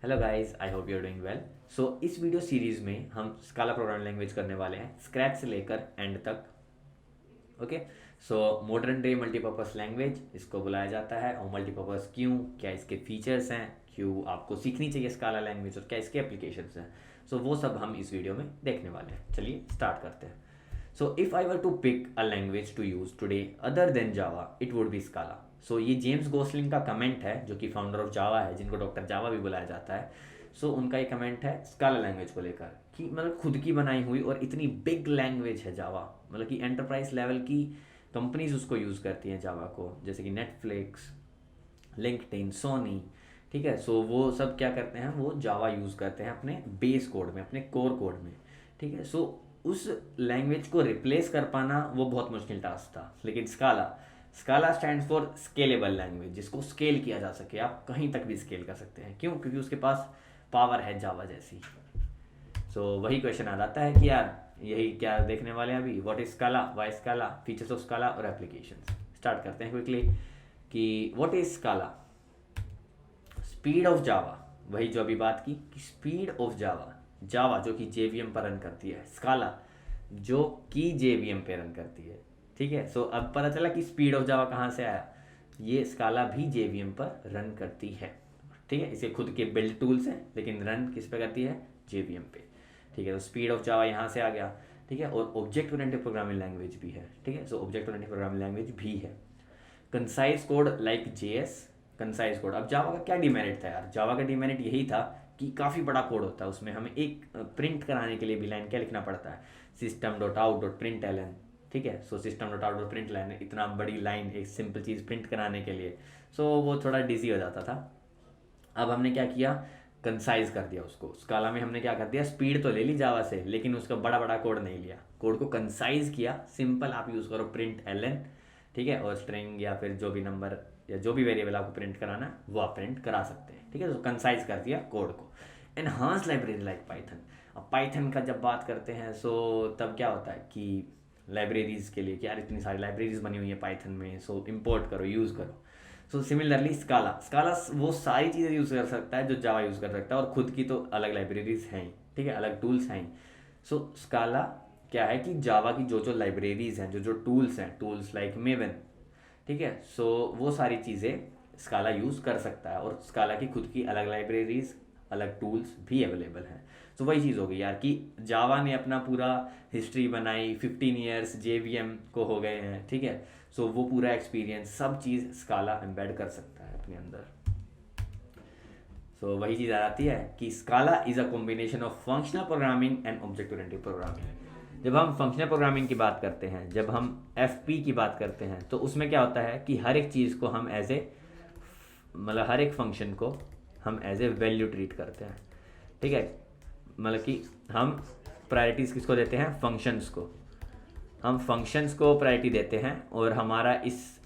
Hello guys, I hope you are doing well. So इस video series में हम स्काला programming language करने वाले हैं स्क्रैच से लेकर एंड तक। Okay. So modern day multipurpose language इसको बुलाया जाता है। और मल्टीपर्पज़ क्यों, क्या इसके फीचर्स हैं, क्यों आपको सीखनी चाहिए स्काला लैंग्वेज और क्या इसके एप्लीकेशंस हैं, सो वो सब हम इस वीडियो में देखने वाले हैं। चलिए स्टार्ट करते हैं। So if I were to pick a language to use today other than Java it would be Scala. So ये जेम्स गोसलिंग का कमेंट है, जो कि फाउंडर ऑफ जावा है, जिनको डॉक्टर जावा भी बुलाया जाता है। सो उनका ये कमेंट है स्काला लैंग्वेज को लेकर कि मतलब खुद की बनाई हुई और इतनी बिग लैंग्वेज है जावा, मतलब कि एंटरप्राइज लेवल की कंपनीज उसको यूज़ करती हैं जावा को, जैसे कि नेटफ्लिक्स, लिंक्डइन, सोनी। ठीक है। सो वो सब क्या करते हैं, वो जावा यूज़ करते हैं अपने बेस कोड में, अपने कोर कोड में। ठीक है। सो उस लैंग्वेज को रिप्लेस कर पाना वो बहुत मुश्किल टास्क था। लेकिन स्काला स्काला स्टैंड फॉर स्केलेबल लैंग्वेज, जिसको स्केल किया जा सके, आप कहीं तक भी स्केल कर सकते हैं। क्यों? क्योंकि उसके पास पावर है जावा जैसी। सो वही क्वेश्चन आ जाता है कि यार यही क्या देखने वाले हैं अभी, what is Scala, why Scala, features of Scala और एप्लीकेशंस। स्टार्ट करते हैं क्विकली कि what is Scala. Speed of Java, वही जो अभी बात की कि स्पीड ऑफ जावा, जावा जो कि जेवीएम पर रन करती है, स्काला जो कि जेवीएम पे रन करती है। ठीक है। सो अब पता चला कि स्पीड ऑफ जावा कहाँ से आया। ये स्काला भी जेवीएम पर रन करती है। ठीक है। इसके खुद के बिल्ड टूल्स हैं, लेकिन रन किस पे करती है, जेवीएम पे। ठीक है। तो स्पीड ऑफ जावा यहाँ से आ गया। ठीक है। और ऑब्जेक्ट ओरिएंटेड प्रोग्रामिंग लैंग्वेज भी है। ठीक है। So object oriented programming language भी है। Concise code like JS. Concise code, अब जावा का क्या डिमेरिट था यार, जावा का डिमेरिट यही था कि काफ़ी बड़ा कोड होता है उसमें, हमें एक प्रिंट कराने के लिए भी लाइन क्या लिखना पड़ता है, system dot out dot print l n. ठीक है। So system dot out dot print line, इतना बड़ी लाइन एक सिंपल चीज़ प्रिंट कराने के लिए, सो वो थोड़ा डिजी हो जाता था। अब हमने क्या किया, कंसाइज कर दिया उसको। स्काला में हमने क्या कर दिया, स्पीड तो ले ली जावा से, लेकिन उसका बड़ा बड़ा कोड नहीं लिया, कोड को कंसाइज किया। सिंपल आप यूज़ करो प्रिंट एल एन। ठीक है। और स्ट्रिंग या फिर जो भी नंबर या जो भी वेरिएबल आपको प्रिंट कराना है वो आप प्रिंट करा सकते हैं। ठीक है। तो कंसाइज कर दिया कोड को। Enhance library like Python. अब पाइथन का जब बात करते हैं सो तब क्या होता है कि लाइब्रेरीज के लिए कि यार इतनी सारी लाइब्रेरीज बनी हुई है पाइथन में, सो इम्पोर्ट करो, यूज़ करो। सो सिमिलरली स्काला स्काला वो सारी चीज़ें यूज़ कर सकता है जो जावा यूज़ कर सकता है, और खुद की तो अलग लाइब्रेरीज हैं ही। ठीक है। अलग टूल्स हैं ही। सो स्काला क्या है कि जावा की जो जो लाइब्रेरीज हैं, जो जो टूल्स हैं, टूल्स लाइक मेवन। ठीक है। सो वो सारी चीज़ें स्काला यूज़ कर सकता है, और स्काला की खुद की अलग लाइब्रेरीज, अलग टूल्स भी अवेलेबल हैं। तो वही चीज़ हो गई यार कि जावा ने अपना पूरा हिस्ट्री बनाई, 15 ईयर्स जेवीएम को हो गए हैं। ठीक है। सो वो पूरा एक्सपीरियंस सब चीज़ स्काला एम्बेड कर सकता है अपने अंदर। सो वही चीज़ आ जाती है कि स्काला is a combination of functional programming and object oriented programming. जब हम फंक्शनल प्रोग्रामिंग की बात करते हैं, जब हम एफ की बात करते हैं, तो उसमें क्या होता है कि हर एक चीज़ को हम एज ए, मतलब हर एक फंक्शन को हम एज ए वैल्यू ट्रीट करते हैं। ठीक है। मतलब कि हम प्रायोरिटीज़ किसको देते हैं, फंक्शंस को। हम फंक्शंस को प्रायोरिटी देते हैं, और हमारा इस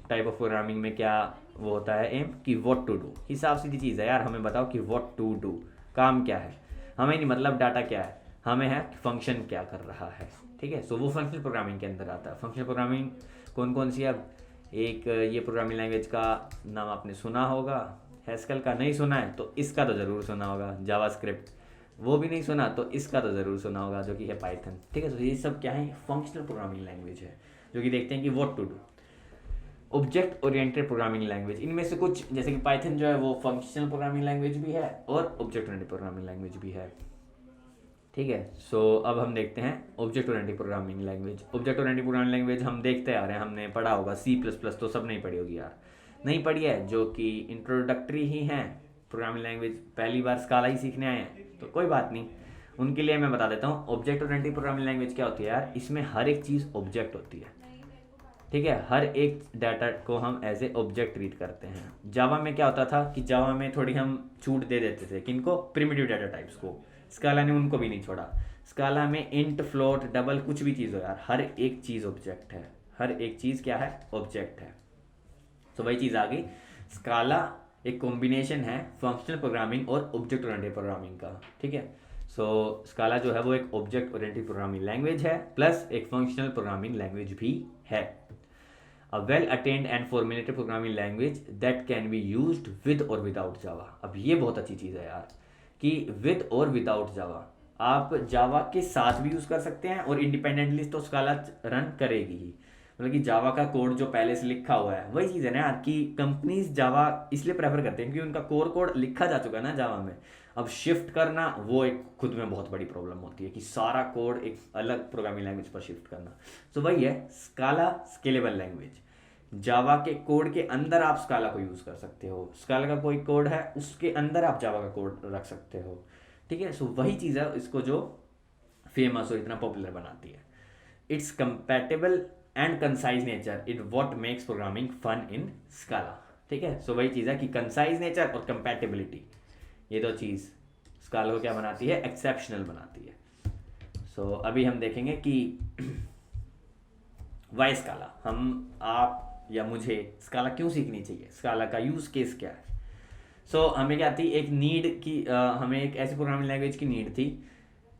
टाइप ऑफ प्रोग्रामिंग में क्या वो होता है एम कि व्हाट टू डू। हिसाब सीधी चीज़ है यार, हमें बताओ कि व्हाट टू डू, काम क्या है, हमें नहीं मतलब डाटा क्या है, हमें है कि फंक्शन क्या कर रहा है। ठीक है। सो वो फंक्शनल प्रोग्रामिंग के अंदर आता है। फंक्शनल प्रोग्रामिंग कौन कौन सी है, अब एक ये प्रोग्रामिंग लैंग्वेज का नाम आपने सुना होगा, हैस्कल का नहीं सुना है तो इसका तो ज़रूर सुना होगा, जावास्क्रिप्ट। वो भी नहीं सुना तो इसका तो ज़रूर सुना होगा, जो कि है पाइथन। ठीक है। तो ये सब क्या है, फंक्शनल प्रोग्रामिंग लैंग्वेज है, जो कि देखते हैं कि what to do. Object oriented programming language, इनमें से कुछ, जैसे कि पाइथन जो है वो फंक्शनल प्रोग्रामिंग लैंग्वेज भी है और ऑब्जेक्ट ओरिएंटेड प्रोग्रामिंग लैंग्वेज भी है। ठीक है। सो अब हम देखते हैं object oriented programming language. Object oriented programming language हम देखते आ रहे हैं, हमने पढ़ा होगा सी प्लस प्लस, तो सब नहीं पढ़ी होगी यार, नहीं पढ़ी है, जो कि इंट्रोडक्टरी ही है प्रोग्रामिंग लैंग्वेज, पहली बार स्काला ही सीखने आए हैं तो कोई बात नहीं, उनके लिए मैं बता देता हूँ। ऑब्जेक्ट ओरिएंटेड प्रोग्रामिंग लैंग्वेज क्या होती है यार, इसमें हर एक चीज़ ऑब्जेक्ट होती है। ठीक है। हर एक डाटा को हम एज ए ऑब्जेक्ट रीड करते हैं। जावा में क्या होता था कि जावा में थोड़ी हम छूट दे देते थे, किनको, प्रिमिटिव डाटा टाइप्स को। स्काला ने उनको भी नहीं छोड़ा। स्काला में इंट, फ्लोट, डबल, कुछ भी चीज़ हो यार, हर एक चीज़ ऑब्जेक्ट है, हर एक चीज़ क्या है, ऑब्जेक्ट है। तो वही चीज़ आ गई। स्काला एक कॉम्बिनेशन है फंक्शनल प्रोग्रामिंग और ऑब्जेक्ट ओरिएंटेड प्रोग्रामिंग का। ठीक है। सो स्काला जो है वो एक ऑब्जेक्ट ओरिएंटेड प्रोग्रामिंग लैंग्वेज है, प्लस एक फंक्शनल प्रोग्रामिंग लैंग्वेज भी है। A well attend and formulated programming language that can be used with और विदाउट जावा। अब ये बहुत अच्छी चीज़ है यार कि विद और विदाउट जावा, आप जावा के साथ भी यूज़ कर सकते हैं और इंडिपेंडेंटली तो स्काला रन करेगी ही। मतलब कि जावा का कोड जो पहले से लिखा हुआ है, वही चीज़ है ना यार कि कंपनीज जावा इसलिए प्रेफर करते हैं क्योंकि उनका कोर कोड लिखा जा चुका है ना जावा में। अब शिफ्ट करना वो एक खुद में बहुत बड़ी प्रॉब्लम होती है कि सारा कोड एक अलग प्रोग्रामिंग लैंग्वेज पर शिफ्ट करना। तो वही है स्काला स्केलेबल लैंग्वेज। जावा के कोड के अंदर आप स्काला को यूज़ कर सकते हो, स्काला का कोई कोड है उसके अंदर आप जावा का कोड रख सकते हो। ठीक है, सो वही चीज़ है इसको जो फेमस और इतना पॉपुलर बनाती है। It's compatible and concise nature it what makes programming fun in Scala. ठीक है, सो वही चीज़ है कि कंसाइज नेचर और कंपैटिबिलिटी, ये दो चीज़ स्काला को क्या बनाती है, एक्सेप्शनल बनाती है। सो अभी हम देखेंगे कि वाई स्काला, हम आप या मुझे स्काला क्यों सीखनी चाहिए, स्काला का यूज़ केस क्या है। सो हमें क्या थी, एक नीड की हमें एक ऐसी प्रोग्रामिंग लैंग्वेज की नीड थी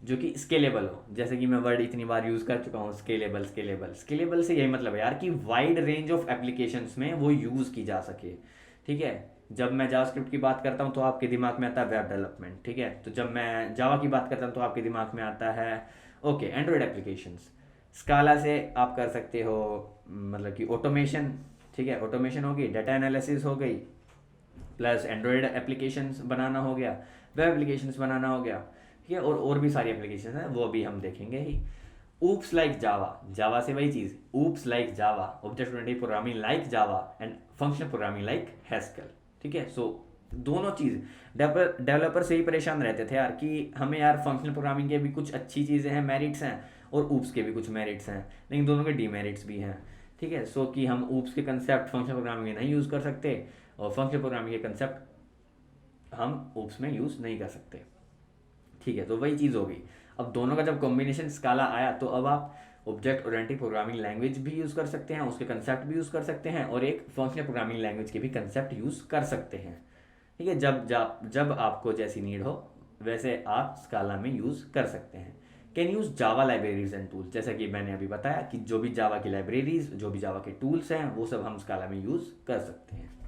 जो कि स्केलेबल हो। जैसे कि मैं वर्ड इतनी बार यूज़ कर चुका हूँ, स्केलेबल स्केलेबल स्केलेबल से यही मतलब है यार कि वाइड रेंज ऑफ एप्लीकेशंस में वो यूज़ की जा सके। ठीक है, जब मैं जावास्क्रिप्ट की बात करता हूँ तो आपके दिमाग में आता है वेब डेवलपमेंट। ठीक है, तो जब मैं जावा की बात करता हूँ तो आपके दिमाग में आता है ओके एंड्रॉयड एप्लीकेशंस। स्काला से आप कर सकते हो मतलब कि ऑटोमेशन। ठीक है, ऑटोमेशन हो गई, डाटा एनालिसिस हो गई, प्लस एंड्रॉयड एप्लीकेशंस बनाना हो गया, वेब एप्लीकेशंस बनाना हो गया। ठीक है, और भी सारी एप्लीकेशन हैं वो भी हम देखेंगे ही। ऊप्स लाइक जावा, जावा से वही चीज़, OOPs like Java, object oriented programming like Java and functional programming like Haskell. ठीक है, सो दोनों चीज़ डेवलपर से ही परेशान रहते थे यार कि हमें यार फंक्शनल प्रोग्रामिंग के भी कुछ अच्छी चीज़ें हैं, मेरिट्स हैं, और ऊप्स के भी कुछ मेरिट्स हैं, लेकिन दोनों के डीमेरिट्स भी हैं। ठीक है, सो कि हम ऊप्स के कंसेप्ट फंक्शनल प्रोग्रामिंग में नहीं यूज़ कर सकते और फंक्शनल प्रोग्रामिंग के कंसेप्ट हम ऊप्स में यूज़ नहीं कर सकते। ठीक है, तो वही चीज़ हो गई। अब दोनों का जब कॉम्बिनेशन स्काला आया तो अब आप ऑब्जेक्ट ओरिएंटेड प्रोग्रामिंग लैंग्वेज भी यूज़ कर सकते हैं, उसके कंसेप्ट भी यूज़ कर सकते हैं, और एक फंक्शनल प्रोग्रामिंग लैंग्वेज के भी कंसेप्ट यूज़ कर सकते हैं। ठीक है, जब आपको जैसी नीड हो वैसे आप स्काला में यूज़ कर सकते हैं। Can use Java libraries and tools, जैसा कि मैंने अभी बताया कि जो भी जावा की लाइब्रेरीज, जो भी जावा के टूल्स हैं वो सब हम स्काला में यूज़ कर सकते हैं।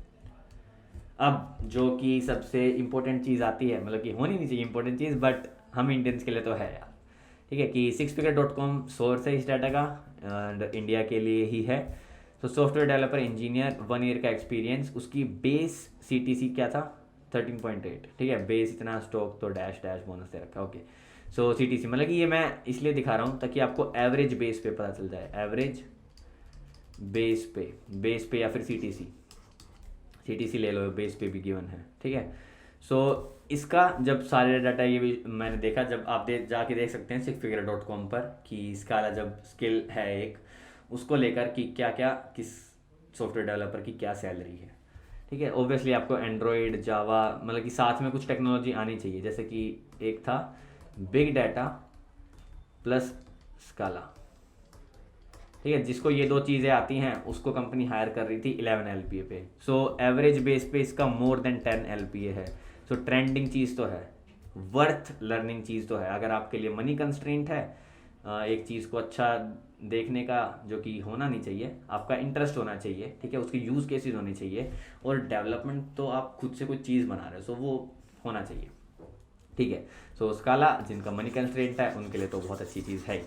अब जो कि सबसे इम्पोर्टेंट चीज़ आती है, मतलब कि होनी नहीं चाहिए इंपॉर्टेंट चीज़, बट हम इंडियंस के लिए तो है यार। ठीक है, कि sixfigure.com सोर्स है इस डाटा का एंड इंडिया के लिए ही है। तो सॉफ्टवेयर डेवलपर इंजीनियर 1 ईयर का एक्सपीरियंस, उसकी बेस CTC क्या था 13.8। ठीक है, बेस इतना, स्टॉक तो डैश डैश बोनस दे रखा है। ओके, सो CTC मतलब कि ये मैं इसलिए दिखा रहा हूँ ताकि आपको एवरेज बेस पे पता चल जाए, एवरेज बेस पे या फिर CTC ले लो, बेस पे भी गिवन है। ठीक है, सो इसका जब सारे डाटा ये भी मैंने देखा, जब आप जाके देख सकते हैं sixfigure.com पर कि स्काला जब स्किल है एक, उसको लेकर कि क्या क्या किस सॉफ्टवेयर डेवलपर की क्या सैलरी है। ठीक है, ऑब्वियसली आपको एंड्रॉयड जावा मतलब कि साथ में कुछ टेक्नोलॉजी आनी चाहिए, जैसे कि एक था बिग डाटा प्लस स्काला। ठीक है, जिसको ये दो चीज़ें आती हैं उसको कंपनी हायर कर रही थी 11 LPA पे। सो एवरेज बेस पे इसका मोर देन 10 LPA है। सो ट्रेंडिंग चीज़ तो है, वर्थ लर्निंग चीज़ तो है। अगर आपके लिए मनी कंस्ट्रेंट है, एक चीज़ को अच्छा देखने का जो कि होना नहीं चाहिए, आपका इंटरेस्ट होना चाहिए। ठीक है, उसके यूज़ केसेस होने चाहिए, और डेवलपमेंट तो आप खुद से कुछ चीज़ बना रहे हो, सो वो होना चाहिए। ठीक है, सो स्काला जिनका मनी कंस्ट्रेंट है उनके लिए तो बहुत अच्छी चीज़ है।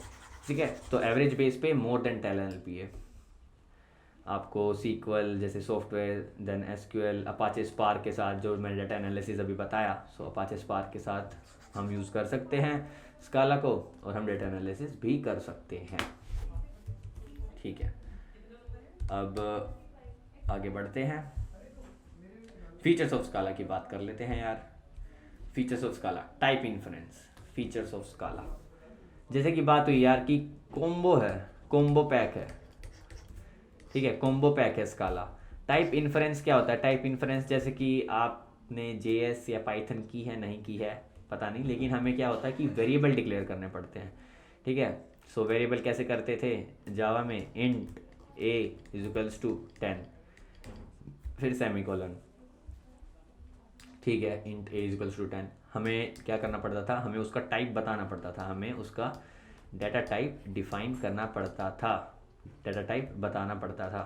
ठीक है, तो average base pay more than 10 LPA आपको सीक्वल जैसे software, then SQL, Apache Spark के साथ, जो मैंने डाटा एनालिसिस अभी बताया, सो अपाचे स्पार्क के साथ हम यूज़ कर सकते हैं स्काला को, और हम डाटा एनालिसिस भी कर सकते हैं। ठीक है, अब आगे बढ़ते हैं, फीचर्स ऑफ स्काला की बात कर लेते हैं यार। Features of स्काला, type inference, features of स्काला। जैसे कि बात हुई यार कि कॉम्बो है, कॉम्बो पैक है। ठीक है, कॉम्बो पैक है स्काला। टाइप इन्फ्रेंस क्या होता है, टाइप इन्फ्रेंस जैसे कि आपने JS या पाइथन की है, नहीं की है पता नहीं, लेकिन हमें क्या होता है कि वेरिएबल डिक्लेयर करने पड़ते हैं। ठीक है, सो वेरिएबल कैसे करते थे जावा में, इंट a = 10 फिर सेमीकोलन। ठीक है, इंट a = 10, हमें क्या करना पड़ता था, हमें उसका टाइप बताना पड़ता था, हमें उसका डाटा टाइप डिफाइन करना पड़ता था, डाटा टाइप बताना पड़ता था।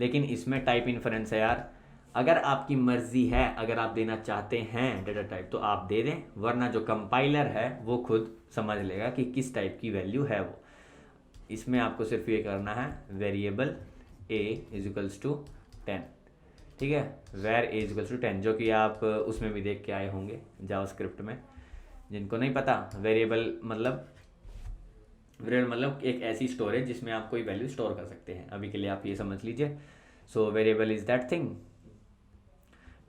लेकिन इसमें टाइप इन्फरेंस है यार। अगर आपकी मर्जी है, अगर आप देना चाहते हैं डेटा टाइप तो आप दे दें, वरना जो कंपाइलर है वो खुद समझ लेगा कि किस टाइप की वैल्यू है वो। इसमें आपको सिर्फ ये करना है वेरिएबल a इजिकल्स टू 10, ठीक है, वेर a इजिकल्स टू 10, जो कि आप उसमें भी देख के आए होंगे जावास्क्रिप्ट में। जिनको नहीं पता, वेरिएबल मतलब एक ऐसी स्टोरेज जिसमें आप कोई वैल्यू स्टोर कर सकते हैं। अभी के लिए आप ये समझ लीजिए। So variable is that thing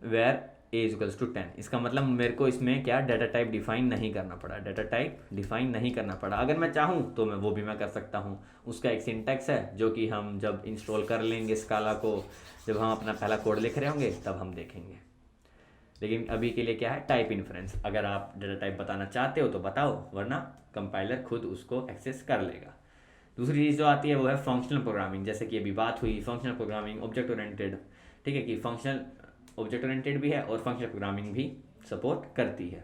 where a equals to 10। इसका मतलब मेरे को इसमें क्या डाटा टाइप डिफाइन नहीं करना पड़ा, डाटा टाइप डिफाइन नहीं करना पड़ा। अगर मैं चाहूँ तो मैं वो भी मैं कर सकता हूँ। उसका एक सिंटैक्स है जो कि हम जब इंस्टॉल कर लेंगे स्काला को, जब हम अपना पहला कोड लिख रहे होंगे तब हम देखेंगे। लेकिन अभी के लिए क्या है, टाइप इन्फ्रेंस। अगर आप डाटा टाइप बताना चाहते हो तो बताओ, वरना कंपाइलर खुद उसको एक्सेस कर लेगा। दूसरी चीज़ जो आती है वो है फंक्शनल प्रोग्रामिंग। जैसे कि अभी बात हुई फंक्शनल प्रोग्रामिंग, ऑब्जेक्ट ओरिएंटेड, ठीक है, कि फंक्शनल ऑब्जेक्ट ओरिएंटेड भी है और फंक्शनल प्रोग्रामिंग भी सपोर्ट करती है।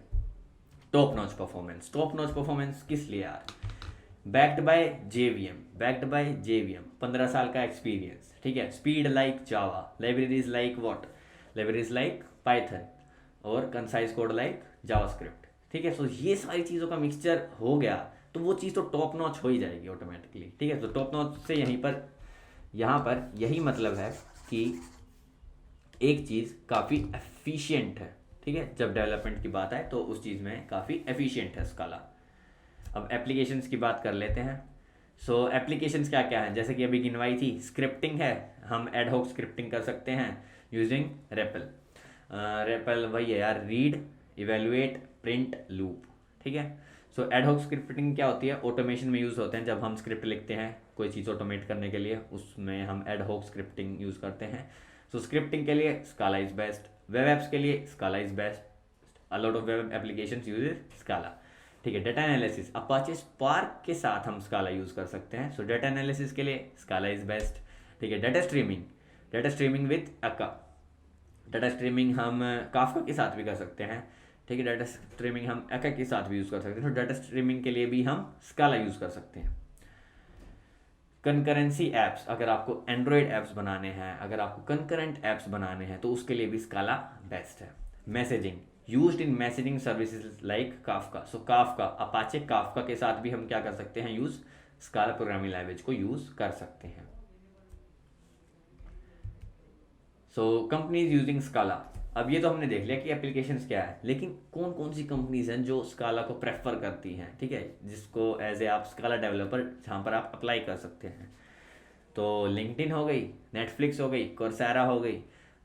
Top notch performance, top notch performance किस लिए यार? Backed by JVM, backed by JVM, 15 साल का एक्सपीरियंस, ठीक है। Speed like Java, libraries like what, libraries like Python, और कंसाइज कोड लाइक जावास्क्रिप्ट, ठीक है। सो ये सारी चीज़ों का मिक्सचर हो गया तो वो चीज़ तो टॉप नॉच हो ही जाएगी ऑटोमेटिकली, ठीक है। तो टॉप नॉच से यहाँ पर यही मतलब है कि एक चीज़ काफ़ी एफिशिएंट है, ठीक है। जब डेवलपमेंट की बात आए तो उस चीज़ में काफ़ी एफिशिएंट है स्काला। अब एप्लीकेशंस की बात कर लेते हैं। सो एप्लीकेशंस क्या क्या हैं, जैसे कि अभी गिनवाई थी। स्क्रिप्टिंग है, हम एडहॉक स्क्रिप्टिंग कर सकते हैं यूजिंग रेपल। रेपल वही है यार, रीड इवेलुएट प्रिंट लूप, ठीक है। सो एडहॉक स्क्रिप्टिंग क्या होती है, ऑटोमेशन में यूज़ होते हैं। जब हम स्क्रिप्ट लिखते हैं कोई चीज़ ऑटोमेट करने के लिए, उसमें हम एडहॉक स्क्रिप्टिंग यूज़ करते हैं। सो स्क्रिप्टिंग के लिए स्काला इज बेस्ट, वेब एप्स के लिए स्काला is best, a lot of web applications use स्काला, ठीक है। डाटा एनालिसिस, अपाचे स्पार्क के साथ हम स्काला यूज़ कर सकते हैं। सो डाटा एनालिसिस के लिए स्काला इज बेस्ट, ठीक है। Data streaming, data streaming with Aka, data streaming हम काफका के साथ भी कर सकते हैं, ठीक है। डाटा स्ट्रीमिंग हम अका के साथ भी यूज़ कर सकते हैं। तो डाटा स्ट्रीमिंग के लिए भी हम स्काला यूज़ कर सकते हैं। कंकरेंसी एप्स, अगर आपको एंड्रॉयड एप्स बनाने हैं, अगर आपको कंकरेंट एप्स बनाने हैं तो उसके लिए भी स्काला बेस्ट है। Messaging, used in messaging services like Kafka. So Kafka, Apache Kafka के साथ भी हम क्या कर सकते हैं, यूज स्काला प्रोग्रामिंग लैंग्वेज को यूज कर सकते हैं। सो कंपनीज यूजिंग स्काला, अब ये तो हमने देख लिया कि एप्लीकेशंस क्या है, लेकिन कौन कौन सी कंपनीज हैं जो स्काला को प्रेफर करती हैं, ठीक है, जिसको एज ए आप स्काला डेवलपर जहाँ पर आप अप्लाई कर सकते हैं। तो लिंक्डइन हो गई, नेटफ्लिक्स हो गई, कोर्सेरा हो गई,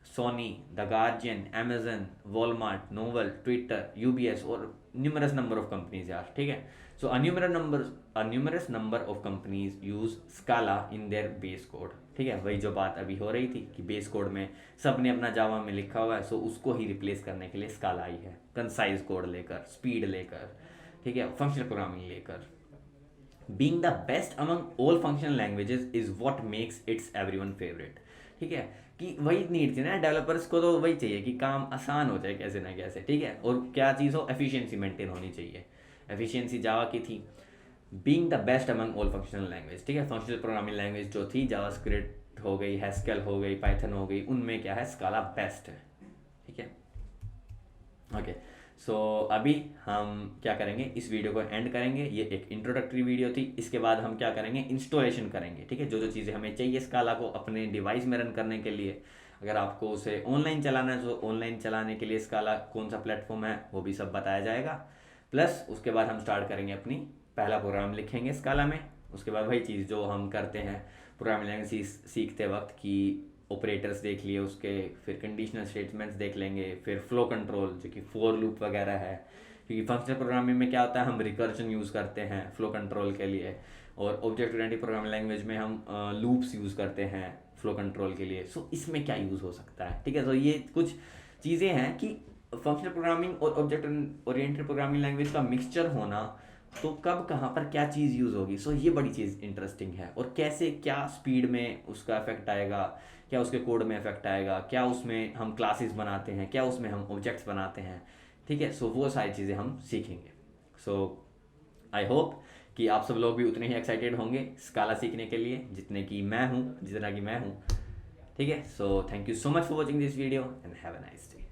Sony, the Guardian, Amazon, Walmart, Novell, Twitter, UBS और न्यूमरस नंबर ऑफ कंपनीज यार, ठीक है। सो a numerous number of companies use Scala in their base code, ठीक है। वही जो बात अभी हो रही थी कि बेस कोड में सब ने अपना जावा में लिखा हुआ है, सो उसको ही रिप्लेस करने के लिए स्काला आई है, कंसाइज कोड लेकर, स्पीड लेकर, ठीक है, फंक्शनल प्रोग्रामिंग लेकर। Being the best among all functional languages is what makes it's everyone favourite, ठीक है। कि वही नीड थी ना डेवलपर्स को, तो वही चाहिए कि काम आसान हो जाए कैसे ना कैसे, ठीक है। और क्या चीज़ हो, एफिशिएंसी मेंटेन होनी चाहिए। एफिशिएंसी जावा की थी। Being the best among all functional language, ठीक है। फंक्शनल प्रोग्रामिंग लैंग्वेज जो थी, जावास्क्रिप्ट हो गई, हैस्केल हो गई, पाइथन हो गई, उनमें क्या है, स्काला बेस्ट है, ठीक है। ओके, सो अभी हम क्या करेंगे, इस वीडियो को एंड करेंगे। ये एक इंट्रोडक्टरी वीडियो थी। इसके बाद हम क्या करेंगे, इंस्टॉलेशन करेंगे, ठीक है। जो जो चीज़ें हमें चाहिए स्काला को अपने डिवाइस में रन करने के लिए, अगर आपको उसे ऑनलाइन चलाना है तो ऑनलाइन चलाने के लिए स्काला कौन सा प्लेटफॉर्म है वो भी सब बताया जाएगा। प्लस उसके बाद हम स्टार्ट करेंगे अपनी पहला प्रोग्राम लिखेंगे स्काला में। उसके बाद वही चीज़ जो हम करते हैं प्रोग्रामिंग लैंग्वेज सीखते वक्त, कि ऑपरेटर्स देख लिए उसके, फिर कंडीशनल स्टेटमेंट्स देख लेंगे, फिर फ्लो कंट्रोल जो कि फोर लूप वगैरह है, क्योंकि फंक्शनल प्रोग्रामिंग में क्या होता है, हम रिकर्जन यूज़ करते हैं फ्लो कंट्रोल के लिए, और ऑब्जेक्ट ओरिएंटेड प्रोग्रामिंग लैंग्वेज में हम लूप्स यूज़ करते हैं फ्लो कंट्रोल के लिए। सो इसमें क्या यूज़ हो सकता है, ठीक है। तो ये कुछ चीज़ें हैं कि फंक्शनल प्रोग्रामिंग और ऑब्जेक्ट ओरिएंटेड प्रोग्रामिंग लैंग्वेज का मिक्सचर होना, तो कब कहाँ पर क्या चीज़ यूज़ होगी। सो ये बड़ी चीज़ इंटरेस्टिंग है। और कैसे क्या स्पीड में उसका इफेक्ट आएगा, क्या उसके कोड में इफेक्ट आएगा, क्या उसमें हम क्लासेस बनाते हैं, क्या उसमें हम ऑब्जेक्ट्स बनाते हैं, ठीक है। सो वो सारी चीज़ें हम सीखेंगे। सो आई होप कि आप सब लोग भी उतने ही एक्साइटेड होंगे स्काला सीखने के लिए जितना कि मैं हूँ, ठीक ठीक है, so thank you so much for watching this video and have a nice day.